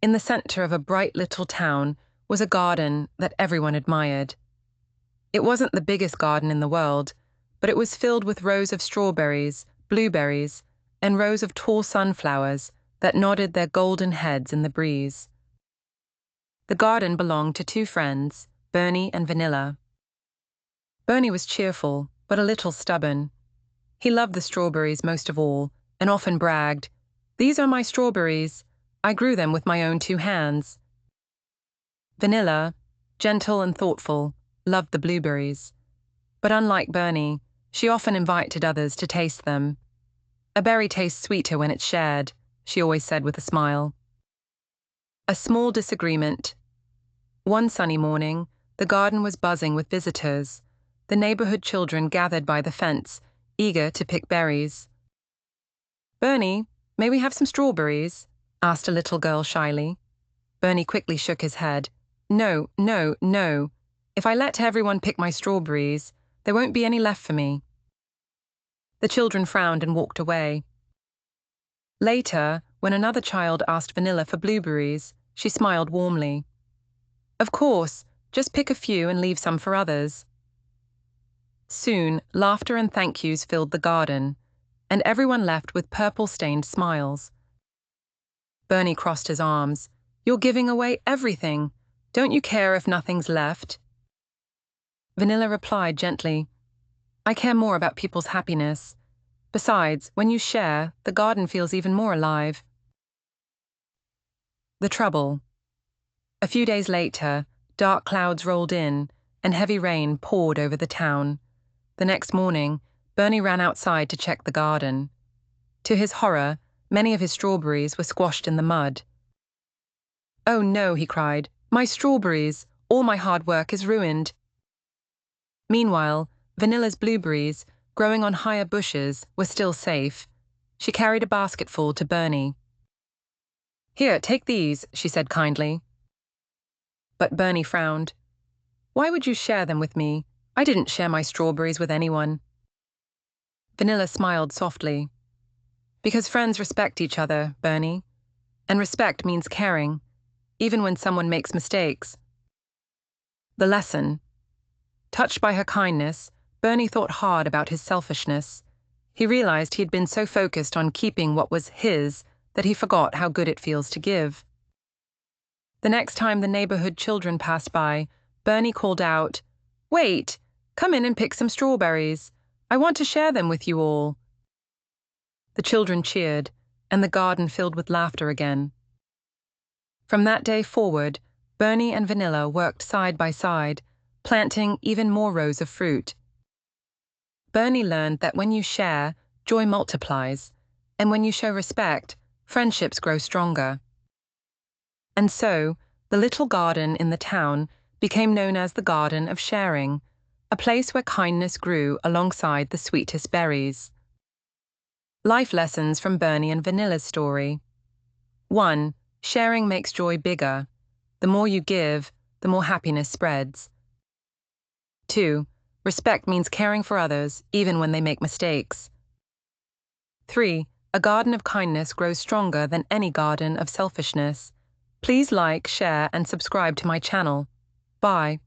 In the center of a bright little town was a garden that everyone admired. It wasn't the biggest garden in the world, but it was filled with rows of strawberries, blueberries, and rows of tall sunflowers that nodded their golden heads in the breeze. The garden belonged to two friends, Bernie and Vanilla. Bernie was cheerful, but a little stubborn. He loved the strawberries most of all, and often bragged, "These are my strawberries. I grew them with my own two hands." Vanilla, gentle and thoughtful, loved the blueberries. But unlike Bernie, she often invited others to taste them. "A berry tastes sweeter when it's shared," she always said with a smile. A small disagreement. One sunny morning, the garden was buzzing with visitors, the neighborhood children gathered by the fence, eager to pick berries. "Bernie, may we have some strawberries?" asked a little girl shyly. Bernie quickly shook his head. "No, no, no. If I let everyone pick my strawberries, there won't be any left for me." The children frowned and walked away. Later, when another child asked Vanilla for blueberries, she smiled warmly. "Of course, just pick a few and leave some for others." Soon, laughter and thank yous filled the garden, and everyone left with purple-stained smiles. Bernie crossed his arms. "You're giving away everything. Don't you care if nothing's left?" Vanilla replied gently, "I care more about people's happiness. Besides, when you share, the garden feels even more alive." The trouble. A few days later, dark clouds rolled in, and heavy rain poured over the town. The next morning, Bernie ran outside to check the garden. To his horror, many of his strawberries were squashed in the mud. "Oh no," he cried, "my strawberries! All my hard work is ruined." Meanwhile, Vanilla's blueberries, growing on higher bushes, were still safe. She carried a basketful to Bernie. "Here, take these," she said kindly. But Bernie frowned. "Why would you share them with me? I didn't share my strawberries with anyone." Vanilla smiled softly. "Because friends respect each other, Bernie. And respect means caring, even when someone makes mistakes." The lesson. Touched by her kindness, Bernie thought hard about his selfishness. He realized he had been so focused on keeping what was his that he forgot how good it feels to give. The next time the neighborhood children passed by, Bernie called out, "Wait! Come in and pick some strawberries. I want to share them with you all." The children cheered, and the garden filled with laughter again. From that day forward, Bernie and Vanilla worked side by side, planting even more rows of fruit. Bernie learned that when you share, joy multiplies, and when you show respect, friendships grow stronger. And so, the little garden in the town became known as the Garden of Sharing, a place where kindness grew alongside the sweetest berries. Life lessons from Bernie and Vanilla's story. 1. Sharing makes joy bigger. The more you give, the more happiness spreads. 2. Respect means caring for others, even when they make mistakes. 3. A garden of kindness grows stronger than any garden of selfishness. Please like, share, and subscribe to my channel. Bye.